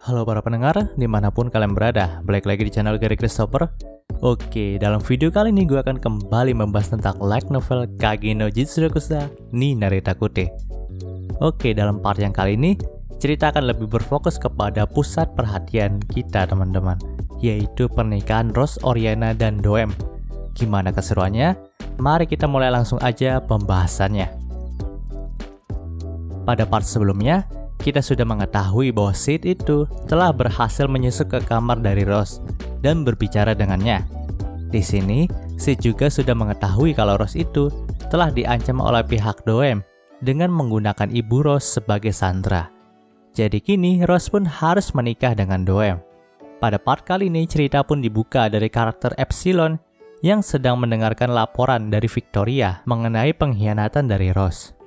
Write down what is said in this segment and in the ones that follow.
Halo para pendengar, dimanapun kalian berada, balik lagi di channel Gary Christopher. Oke, dalam video kali ini gue akan kembali membahas tentang light novel Kage no Jitsurokusa ni Naretakute. Oke, dalam part yang kali ini, cerita akan lebih berfokus kepada pusat perhatian kita teman-teman, yaitu pernikahan Rose, Oriana, dan Doem. Gimana keseruannya? Mari kita mulai langsung aja pembahasannya. Pada part sebelumnya, kita sudah mengetahui bahwa Sid itu telah berhasil menyusup ke kamar dari Rose dan berbicara dengannya. Di sini, Sid juga sudah mengetahui kalau Rose itu telah diancam oleh pihak Doem dengan menggunakan ibu Rose sebagai sandera. Jadi kini Rose pun harus menikah dengan Doem. Pada part kali ini, cerita pun dibuka dari karakter Epsilon yang sedang mendengarkan laporan dari Victoria mengenai pengkhianatan dari Rose.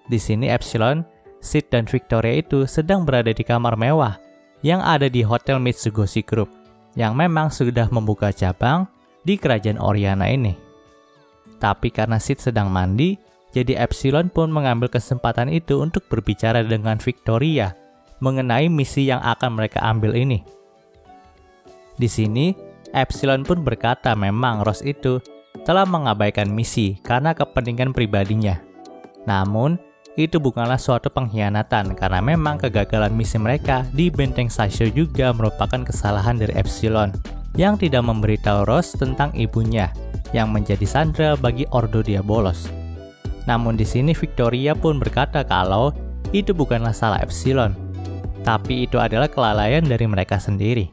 Di sini Epsilon, Sid dan Victoria itu sedang berada di kamar mewah yang ada di Hotel Mitsugoshi Group yang memang sudah membuka cabang di kerajaan Oriana ini. Tapi karena Sid sedang mandi, jadi Epsilon pun mengambil kesempatan itu untuk berbicara dengan Victoria mengenai misi yang akan mereka ambil ini. Di sini, Epsilon pun berkata memang Rose itu telah mengabaikan misi karena kepentingan pribadinya. Namun, itu bukanlah suatu pengkhianatan karena memang kegagalan misi mereka di Benteng Saisho juga merupakan kesalahan dari Epsilon yang tidak memberitahu Rose tentang ibunya yang menjadi sandera bagi Ordo Diabolos. Namun di sini Victoria pun berkata kalau itu bukanlah salah Epsilon, tapi itu adalah kelalaian dari mereka sendiri.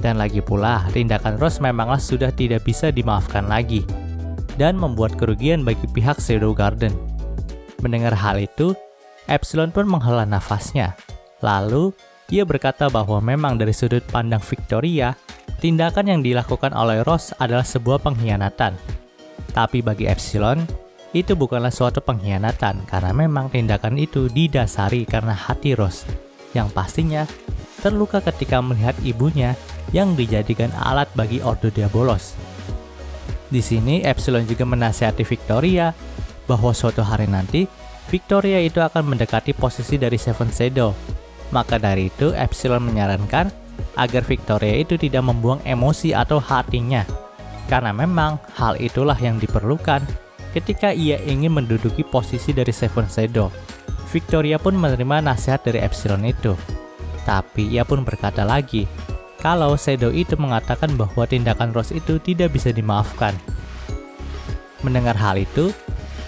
Dan lagi pula, tindakan Rose memanglah sudah tidak bisa dimaafkan lagi dan membuat kerugian bagi pihak Shadow Garden. Mendengar hal itu, Epsilon pun menghela nafasnya. Lalu, ia berkata bahwa memang dari sudut pandang Victoria, tindakan yang dilakukan oleh Rose adalah sebuah pengkhianatan. Tapi bagi Epsilon, itu bukanlah suatu pengkhianatan karena memang tindakan itu didasari karena hati Rose, yang pastinya terluka ketika melihat ibunya yang dijadikan alat bagi Ordo Diabolos. Di sini, Epsilon juga menasihati Victoria bahwa suatu hari nanti, Victoria itu akan mendekati posisi dari Seven Shadow. Maka dari itu, Epsilon menyarankan agar Victoria itu tidak membuang emosi atau hatinya. Karena memang hal itulah yang diperlukan ketika ia ingin menduduki posisi dari Seven Shadow. Victoria pun menerima nasihat dari Epsilon itu. Tapi ia pun berkata lagi, kalau Shadow itu mengatakan bahwa tindakan Rose itu tidak bisa dimaafkan. Mendengar hal itu,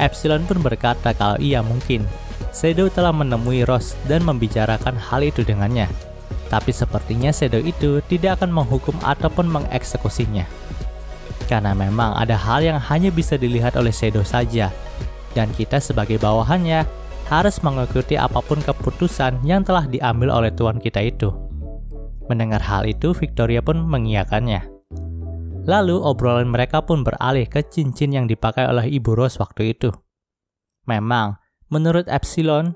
Epsilon pun berkata kalau iya mungkin Shadow telah menemui Rose dan membicarakan hal itu dengannya. Tapi sepertinya Shadow itu tidak akan menghukum ataupun mengeksekusinya. Karena memang ada hal yang hanya bisa dilihat oleh Shadow saja. Dan kita sebagai bawahannya harus mengikuti apapun keputusan yang telah diambil oleh tuan kita itu. Mendengar hal itu, Victoria pun mengiyakannya. Lalu obrolan mereka pun beralih ke cincin yang dipakai oleh ibu Rose waktu itu. Memang, menurut Epsilon,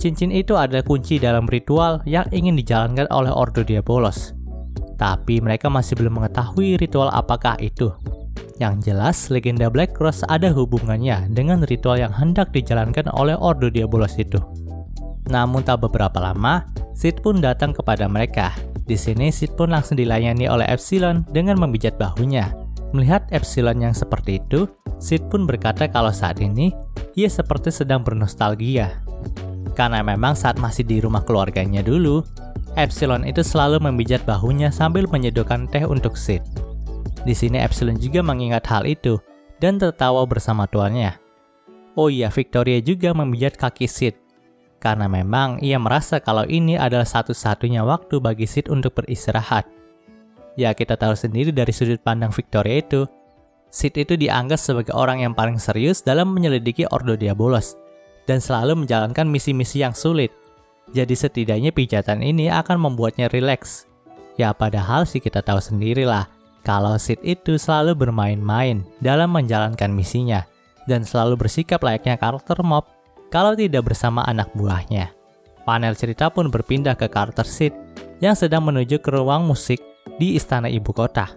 cincin itu adalah kunci dalam ritual yang ingin dijalankan oleh Ordo Diabolos. Tapi mereka masih belum mengetahui ritual apakah itu. Yang jelas, legenda Black Rose ada hubungannya dengan ritual yang hendak dijalankan oleh Ordo Diabolos itu. Namun tak beberapa lama, Sid pun datang kepada mereka. Di sini Sid pun langsung dilayani oleh Epsilon dengan memijat bahunya. Melihat Epsilon yang seperti itu, Sid pun berkata kalau saat ini ia seperti sedang bernostalgia. Karena memang saat masih di rumah keluarganya dulu, Epsilon itu selalu memijat bahunya sambil menyedokkan teh untuk Sid. Di sini Epsilon juga mengingat hal itu dan tertawa bersama tuannya. Oh iya, Victoria juga memijat kaki Sid. Karena memang ia merasa kalau ini adalah satu-satunya waktu bagi Sid untuk beristirahat. Ya, kita tahu sendiri dari sudut pandang Victoria itu, Sid itu dianggap sebagai orang yang paling serius dalam menyelidiki Ordo Diabolos dan selalu menjalankan misi-misi yang sulit. Jadi setidaknya pijatan ini akan membuatnya rileks. Ya, padahal sih kita tahu sendirilah kalau Sid itu selalu bermain-main dalam menjalankan misinya dan selalu bersikap layaknya karakter mob kalau tidak bersama anak buahnya. Panel cerita pun berpindah ke karakter Sid yang sedang menuju ke ruang musik di istana ibu kota.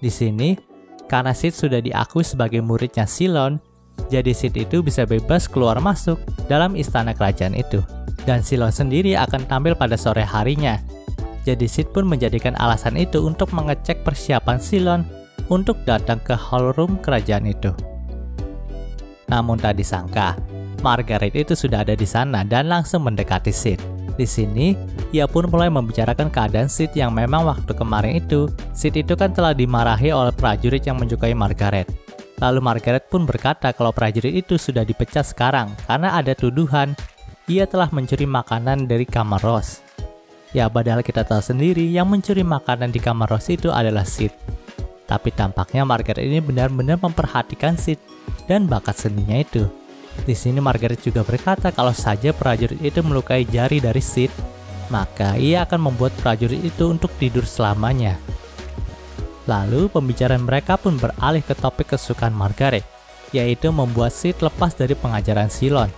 Di sini, karena Sid sudah diakui sebagai muridnya Silon, Jadi Sid itu bisa bebas keluar masuk dalam istana kerajaan itu. Dan Silon sendiri akan tampil pada sore harinya. Jadi Sid pun menjadikan alasan itu untuk mengecek persiapan Silon untuk datang ke hall room kerajaan itu. Namun tak disangka, Margaret itu sudah ada di sana dan langsung mendekati Sid. Di sini, ia pun mulai membicarakan keadaan Sid yang memang waktu kemarin itu, Sid itu kan telah dimarahi oleh prajurit yang menyukai Margaret. Lalu Margaret pun berkata kalau prajurit itu sudah dipecat sekarang karena ada tuduhan ia telah mencuri makanan dari kamar Rose. Ya padahal kita tahu sendiri yang mencuri makanan di kamar Rose itu adalah Sid. Tapi tampaknya Margaret ini benar-benar memperhatikan Sid dan bakat seninya itu. Di sini Margaret juga berkata kalau saja prajurit itu melukai jari dari Sid, maka ia akan membuat prajurit itu untuk tidur selamanya. Lalu pembicaraan mereka pun beralih ke topik kesukaan Margaret, yaitu membuat Sid lepas dari pengajaran Silon.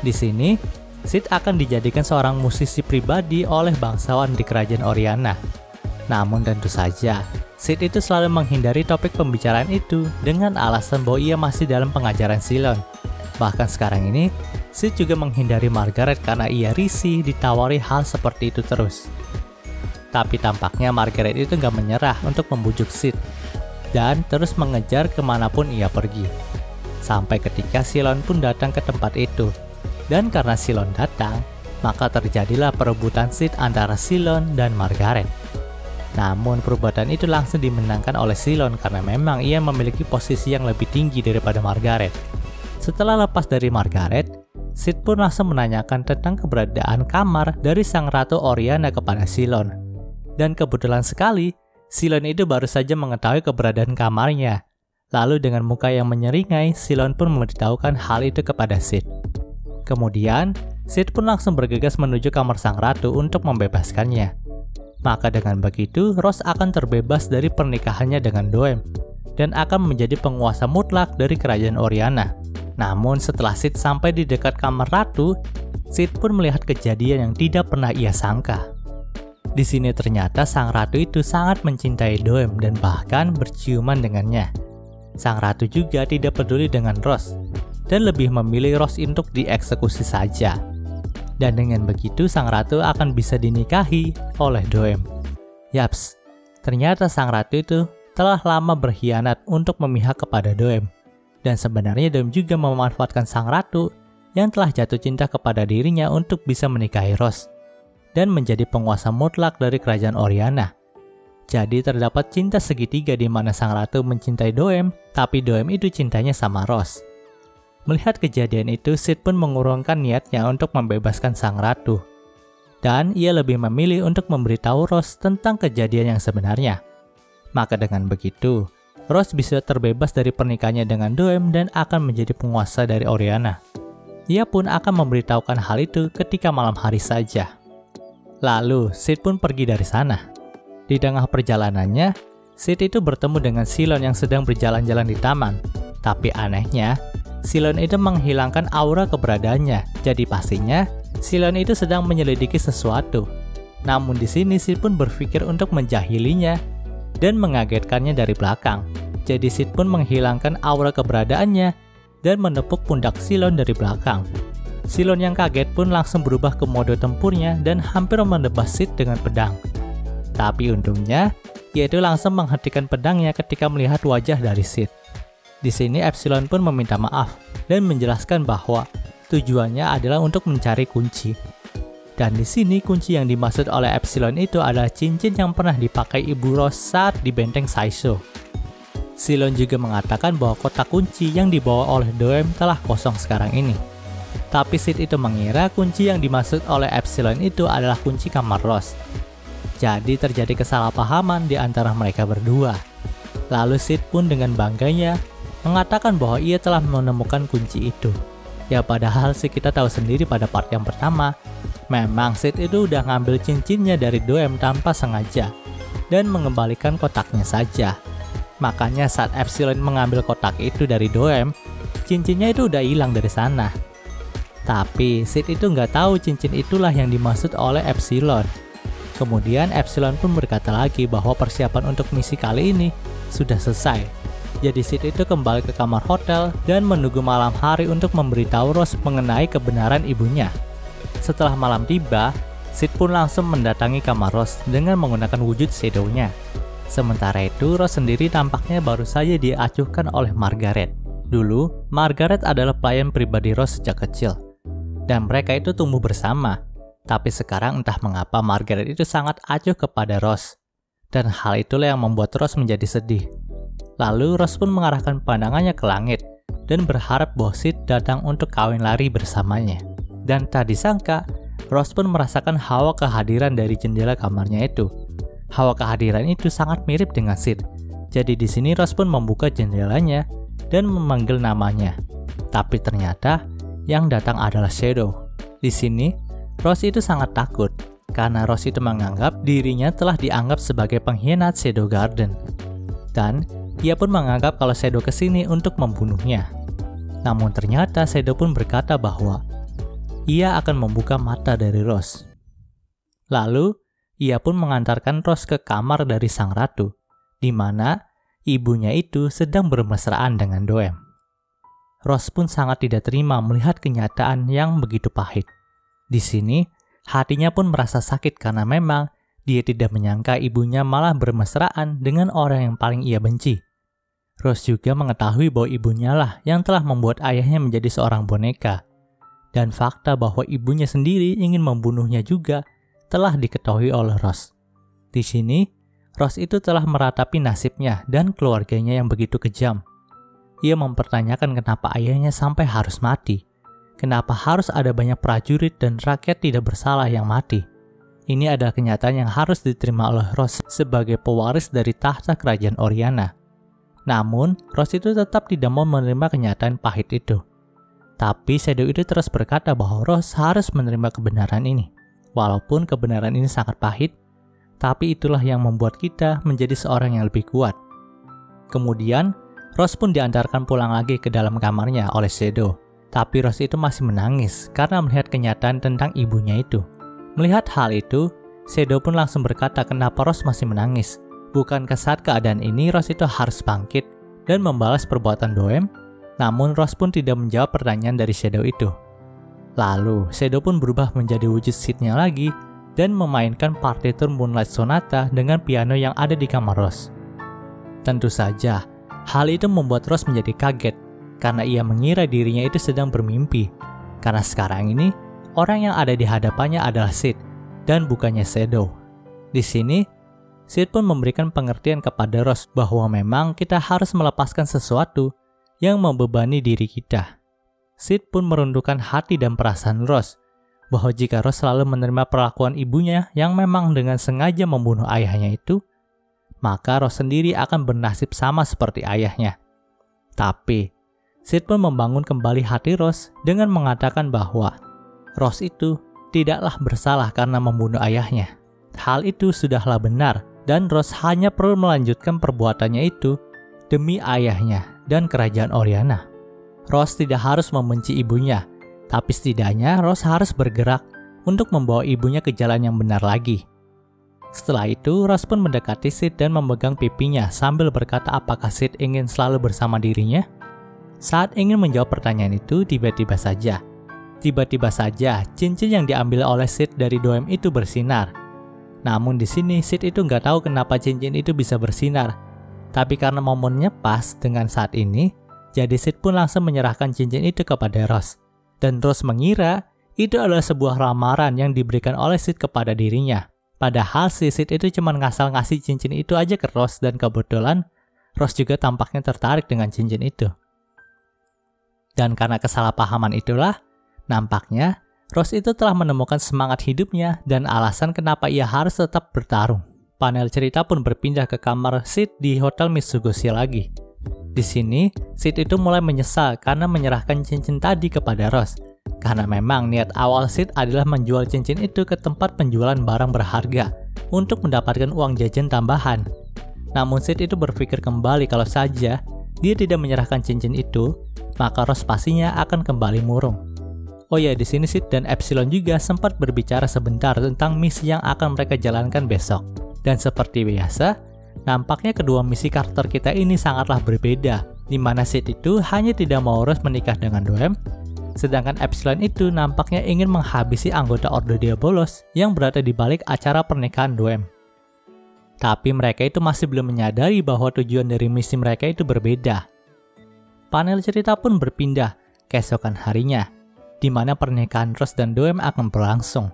Di sini, Sid akan dijadikan seorang musisi pribadi oleh bangsawan di kerajaan Oriana. Namun tentu saja, Sid itu selalu menghindari topik pembicaraan itu dengan alasan bahwa ia masih dalam pengajaran Silon. Bahkan sekarang ini, Sid juga menghindari Margaret karena ia risih ditawari hal seperti itu terus. Tapi tampaknya Margaret itu nggak menyerah untuk membujuk Sid dan terus mengejar kemanapun ia pergi. Sampai ketika Silon pun datang ke tempat itu. Dan karena Silon datang, maka terjadilah perebutan Sid antara Silon dan Margaret. Namun perebutan itu langsung dimenangkan oleh Silon karena memang ia memiliki posisi yang lebih tinggi daripada Margaret. Setelah lepas dari Margaret, Sid pun langsung menanyakan tentang keberadaan kamar dari sang Ratu Oriana kepada Silon. Dan kebetulan sekali, Silon itu baru saja mengetahui keberadaan kamarnya. Lalu dengan muka yang menyeringai, Silon pun memberitahukan hal itu kepada Sid. Kemudian, Sid pun langsung bergegas menuju kamar sang ratu untuk membebaskannya. Maka dengan begitu, Rose akan terbebas dari pernikahannya dengan Doem dan akan menjadi penguasa mutlak dari kerajaan Oriana. Namun setelah Sid sampai di dekat kamar ratu, Sid pun melihat kejadian yang tidak pernah ia sangka. Di sini ternyata sang ratu itu sangat mencintai Doem dan bahkan berciuman dengannya. Sang ratu juga tidak peduli dengan Rose dan lebih memilih Rose untuk dieksekusi saja. Dan dengan begitu sang ratu akan bisa dinikahi oleh Doem. Yaps, ternyata sang ratu itu telah lama berkhianat untuk memihak kepada Doem. Dan sebenarnya Doem juga memanfaatkan sang ratu yang telah jatuh cinta kepada dirinya untuk bisa menikahi Rose dan menjadi penguasa mutlak dari kerajaan Oriana. Jadi terdapat cinta segitiga di mana sang ratu mencintai Doem, tapi Doem itu cintanya sama Rose. Melihat kejadian itu, Sid pun mengurungkan niatnya untuk membebaskan sang ratu. Dan ia lebih memilih untuk memberitahu Rose tentang kejadian yang sebenarnya. Maka dengan begitu, Rose bisa terbebas dari pernikahannya dengan Doem dan akan menjadi penguasa dari Oriana. Ia pun akan memberitahukan hal itu ketika malam hari saja. Lalu, Sid pun pergi dari sana. Di tengah perjalanannya, Sid itu bertemu dengan Silon yang sedang berjalan-jalan di taman. Tapi anehnya, Silon itu menghilangkan aura keberadaannya. Jadi pastinya, Silon itu sedang menyelidiki sesuatu. Namun di sini Sid pun berpikir untuk menjahilinya dan mengagetkannya dari belakang. Jadi Sid pun menghilangkan aura keberadaannya dan menepuk pundak Silon dari belakang. Silon yang kaget pun langsung berubah ke mode tempurnya dan hampir menebas Sid dengan pedang. Tapi untungnya, ia itu langsung menghentikan pedangnya ketika melihat wajah dari Sid. Di sini Epsilon pun meminta maaf dan menjelaskan bahwa tujuannya adalah untuk mencari kunci. Dan di sini kunci yang dimaksud oleh Epsilon itu adalah cincin yang pernah dipakai Ibu Rose saat di benteng Saisho. Silon juga mengatakan bahwa kotak kunci yang dibawa oleh Doem telah kosong sekarang ini. Tapi Sid itu mengira kunci yang dimaksud oleh Epsilon itu adalah kunci kamar Rose. Jadi terjadi kesalahpahaman di antara mereka berdua. Lalu Sid pun dengan bangganya mengatakan bahwa ia telah menemukan kunci itu. Ya padahal sih kita tahu sendiri pada part yang pertama, memang Sid itu udah ngambil cincinnya dari Doem tanpa sengaja dan mengembalikan kotaknya saja. Makanya saat Epsilon mengambil kotak itu dari Doem, cincinnya itu udah hilang dari sana. Tapi Sid itu nggak tahu cincin itulah yang dimaksud oleh Epsilon. Kemudian Epsilon pun berkata lagi bahwa persiapan untuk misi kali ini sudah selesai, Jadi Sid itu kembali ke kamar hotel dan menunggu malam hari untuk memberitahu Rose mengenai kebenaran ibunya. Setelah malam tiba, Sid pun langsung mendatangi kamar Rose dengan menggunakan wujud shadow-nya. Sementara itu, Rose sendiri tampaknya baru saja diacuhkan oleh Margaret. Dulu, Margaret adalah pelayan pribadi Rose sejak kecil, dan mereka itu tumbuh bersama. Tapi sekarang entah mengapa Margaret itu sangat acuh kepada Rose, dan hal itulah yang membuat Rose menjadi sedih. Lalu Rose pun mengarahkan pandangannya ke langit dan berharap bahwa Sid datang untuk kawin lari bersamanya. Dan tak disangka, Rose pun merasakan hawa kehadiran dari jendela kamarnya itu. Hawa kehadiran itu sangat mirip dengan Sid. Jadi di sini Rose pun membuka jendelanya dan memanggil namanya. Tapi ternyata yang datang adalah Shadow. Di sini Rose itu sangat takut karena Rose itu menganggap dirinya telah dianggap sebagai pengkhianat Shadow Garden. Dan ia pun menganggap kalau Shadow kesini untuk membunuhnya. Namun ternyata Shadow pun berkata bahwa ia akan membuka mata dari Rose. Lalu, ia pun mengantarkan Rose ke kamar dari sang ratu, di mana ibunya itu sedang bermesraan dengan Doem. Rose pun sangat tidak terima melihat kenyataan yang begitu pahit. Di sini, hatinya pun merasa sakit karena memang dia tidak menyangka ibunya malah bermesraan dengan orang yang paling ia benci. Rose juga mengetahui bahwa ibunya lah yang telah membuat ayahnya menjadi seorang boneka. Dan fakta bahwa ibunya sendiri ingin membunuhnya juga telah diketahui oleh Rose. Di sini, Rose itu telah meratapi nasibnya dan keluarganya yang begitu kejam. Ia mempertanyakan kenapa ayahnya sampai harus mati. Kenapa harus ada banyak prajurit dan rakyat tidak bersalah yang mati. Ini adalah kenyataan yang harus diterima oleh Rose sebagai pewaris dari tahta kerajaan Oriana. Namun, Rose itu tetap tidak mau menerima kenyataan pahit itu. Tapi Shadow itu terus berkata bahwa Rose harus menerima kebenaran ini. Walaupun kebenaran ini sangat pahit, tapi itulah yang membuat kita menjadi seorang yang lebih kuat. Kemudian, Rose pun diantarkan pulang lagi ke dalam kamarnya oleh Shadow. Tapi Rose itu masih menangis karena melihat kenyataan tentang ibunya itu. Melihat hal itu, Shadow pun langsung berkata kenapa Rose masih menangis. Bukankah saat keadaan ini Rose itu harus bangkit dan membalas perbuatan Doem? Namun Rose pun tidak menjawab pertanyaan dari Shadow itu. Lalu, Shadow pun berubah menjadi wujud Sid-nya lagi dan memainkan partitur Moonlight Sonata dengan piano yang ada di kamar Rose. Tentu saja, hal itu membuat Rose menjadi kaget karena ia mengira dirinya itu sedang bermimpi. Karena sekarang ini, orang yang ada di hadapannya adalah Sid dan bukannya Shadow. Di sini, Sid pun memberikan pengertian kepada Rose bahwa memang kita harus melepaskan sesuatu yang membebani diri kita. Sid pun merundukkan hati dan perasaan Rose bahwa jika Rose selalu menerima perlakuan ibunya yang memang dengan sengaja membunuh ayahnya itu, maka Rose sendiri akan bernasib sama seperti ayahnya. Tapi, Sid pun membangun kembali hati Rose dengan mengatakan bahwa Rose itu tidaklah bersalah karena membunuh ayahnya. Hal itu sudahlah benar dan Rose hanya perlu melanjutkan perbuatannya itu demi ayahnya dan kerajaan Oriana. Rose tidak harus membenci ibunya, tapi setidaknya Rose harus bergerak untuk membawa ibunya ke jalan yang benar lagi. Setelah itu, Rose pun mendekati Sid dan memegang pipinya sambil berkata apakah Sid ingin selalu bersama dirinya. Saat ingin menjawab pertanyaan itu, tiba-tiba saja cincin yang diambil oleh Sid dari Doem itu bersinar. Namun di sini Sid itu nggak tahu kenapa cincin itu bisa bersinar. Tapi karena momennya pas dengan saat ini, jadi Sid pun langsung menyerahkan cincin itu kepada Rose. Dan Rose mengira itu adalah sebuah lamaran yang diberikan oleh Sid kepada dirinya. Padahal si Sid itu cuma ngasal ngasih cincin itu aja ke Rose dan kebetulan Rose juga tampaknya tertarik dengan cincin itu. Dan karena kesalahpahaman itulah, nampaknya Rose itu telah menemukan semangat hidupnya dan alasan kenapa ia harus tetap bertarung. Panel cerita pun berpindah ke kamar Sid di Hotel Mitsugoshi lagi. Di sini, Sid itu mulai menyesal karena menyerahkan cincin tadi kepada Rose. Karena memang niat awal Sid adalah menjual cincin itu ke tempat penjualan barang berharga untuk mendapatkan uang jajan tambahan. Namun Sid itu berpikir kembali kalau saja dia tidak menyerahkan cincin itu, maka Rose pastinya akan kembali murung. Oh ya, di sini Sid dan Epsilon juga sempat berbicara sebentar tentang misi yang akan mereka jalankan besok. Dan seperti biasa, nampaknya kedua misi karakter kita ini sangatlah berbeda, di mana Sid itu hanya tidak mau Rose menikah dengan Doem, sedangkan Epsilon itu nampaknya ingin menghabisi anggota Ordo Diabolos yang berada di balik acara pernikahan Doem. Tapi mereka itu masih belum menyadari bahwa tujuan dari misi mereka itu berbeda. Panel cerita pun berpindah keesokan harinya, di mana pernikahan Rose dan Doem akan berlangsung.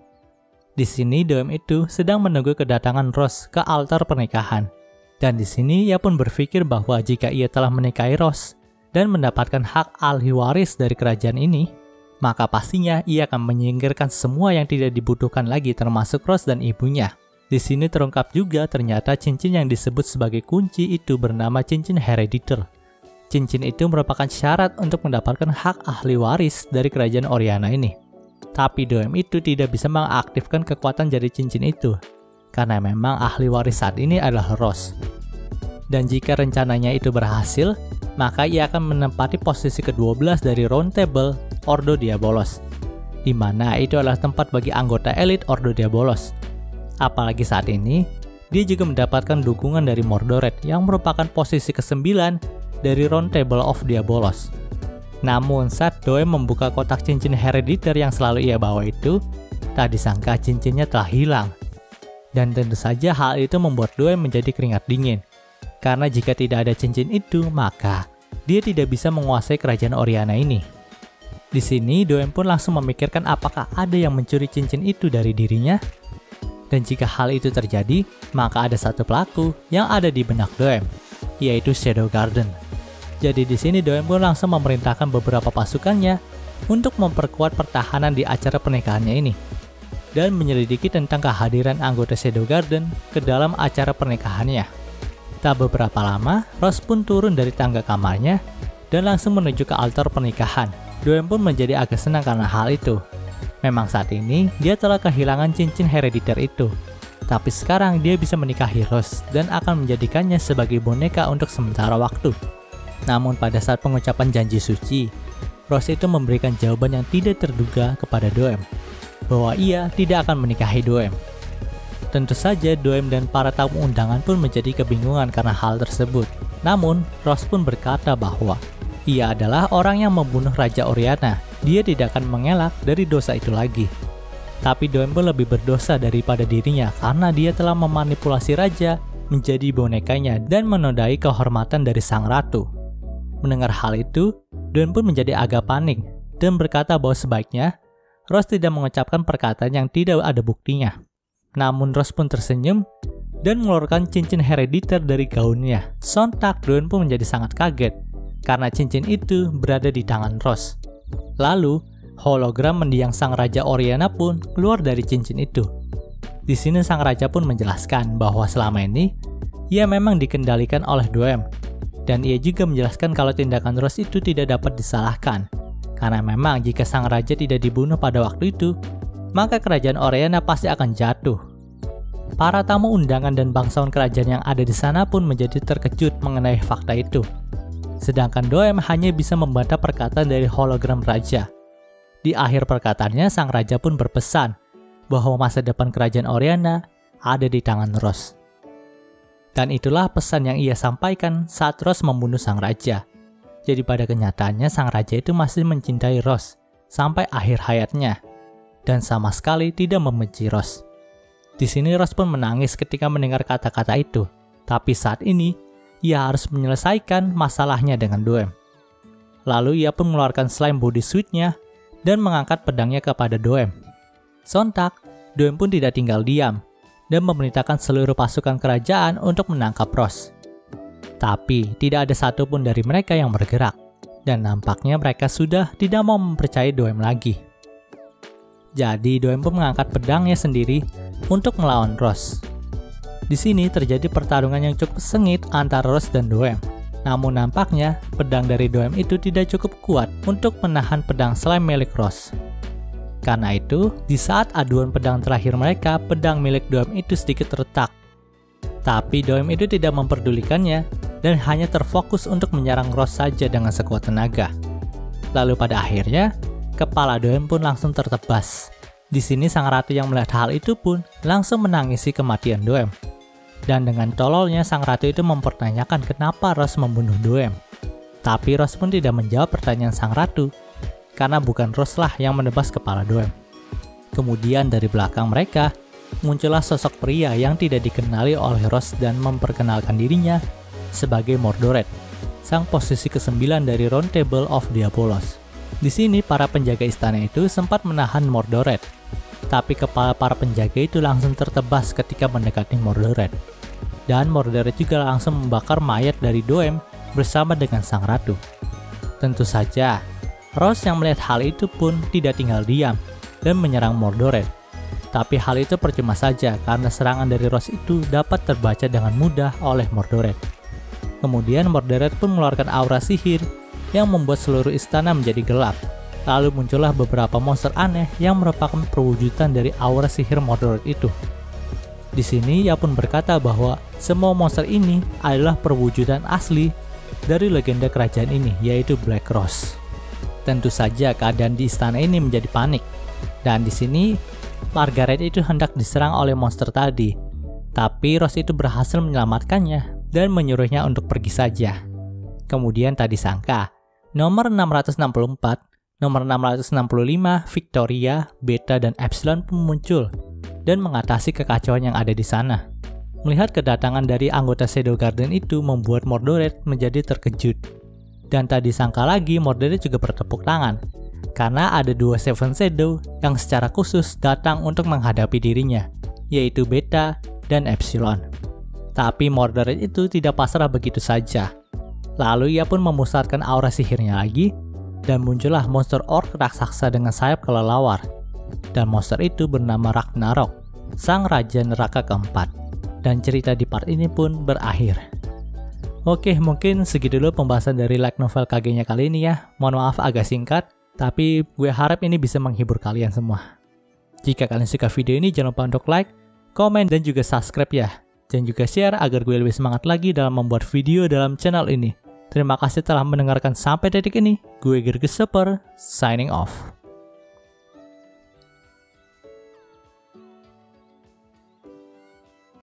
Di sini Doem itu sedang menunggu kedatangan Rose ke altar pernikahan. Dan di sini ia pun berpikir bahwa jika ia telah menikahi Rose dan mendapatkan hak ahli waris dari kerajaan ini, maka pastinya ia akan menyingkirkan semua yang tidak dibutuhkan lagi termasuk Rose dan ibunya. Di sini terungkap juga ternyata cincin yang disebut sebagai kunci itu bernama cincin Herediter. Cincin itu merupakan syarat untuk mendapatkan hak ahli waris dari kerajaan Oriana ini. Tapi Doem itu tidak bisa mengaktifkan kekuatan dari cincin itu, karena memang ahli waris saat ini adalah Rose. Dan jika rencananya itu berhasil, maka ia akan menempati posisi ke-12 dari Round Table Ordo Diabolos, di mana itu adalah tempat bagi anggota elit Ordo Diabolos. Apalagi saat ini, dia juga mendapatkan dukungan dari Mordored yang merupakan posisi ke-9 dari Round Table of Diabolos. Namun saat Doem membuka kotak cincin Herediter yang selalu ia bawa itu, tak disangka cincinnya telah hilang. Dan tentu saja hal itu membuat Doem menjadi keringat dingin. Karena jika tidak ada cincin itu, maka dia tidak bisa menguasai kerajaan Oriana ini. Di sini Doem pun langsung memikirkan apakah ada yang mencuri cincin itu dari dirinya. Dan jika hal itu terjadi, maka ada satu pelaku yang ada di benak Doem, yaitu Shadow Garden. Jadi di sini Doem pun langsung memerintahkan beberapa pasukannya untuk memperkuat pertahanan di acara pernikahannya ini, dan menyelidiki tentang kehadiran anggota Shadow Garden ke dalam acara pernikahannya. Tak beberapa lama, Rose pun turun dari tangga kamarnya dan langsung menuju ke altar pernikahan. Doem pun menjadi agak senang karena hal itu. Memang saat ini, dia telah kehilangan cincin Herediter itu. Tapi sekarang dia bisa menikahi Rose dan akan menjadikannya sebagai boneka untuk sementara waktu. Namun pada saat pengucapan janji suci, Rose itu memberikan jawaban yang tidak terduga kepada Doem, bahwa ia tidak akan menikahi Doem. Tentu saja Doem dan para tamu undangan pun menjadi kebingungan karena hal tersebut. Namun, Rose pun berkata bahwa ia adalah orang yang membunuh Raja Oriana. Dia tidak akan mengelak dari dosa itu lagi. Tapi Doem pun lebih berdosa daripada dirinya karena dia telah memanipulasi raja menjadi bonekanya dan menodai kehormatan dari sang ratu. Mendengar hal itu, Doem pun menjadi agak panik dan berkata bahwa sebaiknya Rose tidak mengucapkan perkataan yang tidak ada buktinya. Namun Rose pun tersenyum dan mengeluarkan cincin Herediter dari gaunnya. Sontak Doem pun menjadi sangat kaget karena cincin itu berada di tangan Rose. Lalu, hologram mendiang sang Raja Oriana pun keluar dari cincin itu. Di sini sang raja pun menjelaskan bahwa selama ini ia memang dikendalikan oleh Doem, dan ia juga menjelaskan kalau tindakan Rose itu tidak dapat disalahkan. Karena memang jika sang raja tidak dibunuh pada waktu itu, maka kerajaan Oriana pasti akan jatuh. Para tamu undangan dan bangsawan kerajaan yang ada di sana pun menjadi terkejut mengenai fakta itu. Sedangkan Doem hanya bisa membantah perkataan dari hologram raja. Di akhir perkataannya, sang raja pun berpesan bahwa masa depan kerajaan Oriana ada di tangan Rose. Dan itulah pesan yang ia sampaikan saat Rose membunuh sang raja. Jadi pada kenyataannya sang raja itu masih mencintai Rose sampai akhir hayatnya, dan sama sekali tidak membenci Rose. Di sini Rose pun menangis ketika mendengar kata-kata itu. Tapi saat ini, ia harus menyelesaikan masalahnya dengan Doem. Lalu ia pun mengeluarkan slime body suit-nya dan mengangkat pedangnya kepada Doem. Sontak, Doem pun tidak tinggal diam dan memerintahkan seluruh pasukan kerajaan untuk menangkap Rose. Tapi tidak ada satupun dari mereka yang bergerak, dan nampaknya mereka sudah tidak mau mempercayai Doem lagi. Jadi Doem pun mengangkat pedangnya sendiri untuk melawan Rose. Di sini terjadi pertarungan yang cukup sengit antara Rose dan Doem. Namun nampaknya pedang dari Doem itu tidak cukup kuat untuk menahan pedang slime milik Rose. Karena itu, di saat aduan pedang terakhir mereka, pedang milik Doem itu sedikit retak. Tapi Doem itu tidak memperdulikannya dan hanya terfokus untuk menyerang Rose saja dengan sekuat tenaga. Lalu pada akhirnya, kepala Doem pun langsung tertebas. Di sini sang ratu yang melihat hal itu pun langsung menangisi kematian Doem. Dan dengan tololnya sang ratu itu mempertanyakan kenapa Rose membunuh Doem. Tapi Rose pun tidak menjawab pertanyaan sang ratu, karena bukan Rose lah yang menebas kepala Doem. Kemudian dari belakang mereka, muncullah sosok pria yang tidak dikenali oleh Rose dan memperkenalkan dirinya sebagai Mordored, sang posisi ke-9 dari Round Table of Diabolos. Di sini para penjaga istana itu sempat menahan Mordored, tapi kepala para penjaga itu langsung tertebas ketika mendekati Mordored. Dan Mordored juga langsung membakar mayat dari Doem bersama dengan sang ratu. Tentu saja, Rose yang melihat hal itu pun tidak tinggal diam dan menyerang Mordored. Tapi hal itu percuma saja karena serangan dari Rose itu dapat terbaca dengan mudah oleh Mordored. Kemudian Mordored pun mengeluarkan aura sihir yang membuat seluruh istana menjadi gelap. Lalu muncullah beberapa monster aneh yang merupakan perwujudan dari aura sihir Mordored itu. Di sini ia pun berkata bahwa semua monster ini adalah perwujudan asli dari legenda kerajaan ini, yaitu Black Rose. Tentu saja keadaan di istana ini menjadi panik. Dan di sini Margaret itu hendak diserang oleh monster tadi, tapi Rose itu berhasil menyelamatkannya dan menyuruhnya untuk pergi saja. Kemudian tadi sangka, nomor 664, nomor 665, Victoria, Beta, dan Epsilon pun muncul dan mengatasi kekacauan yang ada di sana. Melihat kedatangan dari anggota Shadow Garden itu membuat Mordored menjadi terkejut. Dan tadi sangka lagi Mordored juga bertepuk tangan, karena ada dua Seven Shadow yang secara khusus datang untuk menghadapi dirinya, yaitu Beta dan Epsilon. Tapi Mordored itu tidak pasrah begitu saja. Lalu ia pun memusatkan aura sihirnya lagi, dan muncullah monster orc raksasa dengan sayap kelelawar. Dan monster itu bernama Ragnarok, sang raja neraka keempat. Dan cerita di part ini pun berakhir. Oke, mungkin segitu dulu pembahasan dari light novel KG-nya kali ini ya. Mohon maaf agak singkat, tapi gue harap ini bisa menghibur kalian semua. Jika kalian suka video ini, jangan lupa untuk like, komen, dan juga subscribe ya. Dan juga share agar gue lebih semangat lagi dalam membuat video dalam channel ini. Terima kasih telah mendengarkan sampai detik ini. Gue Gerges Super, signing off.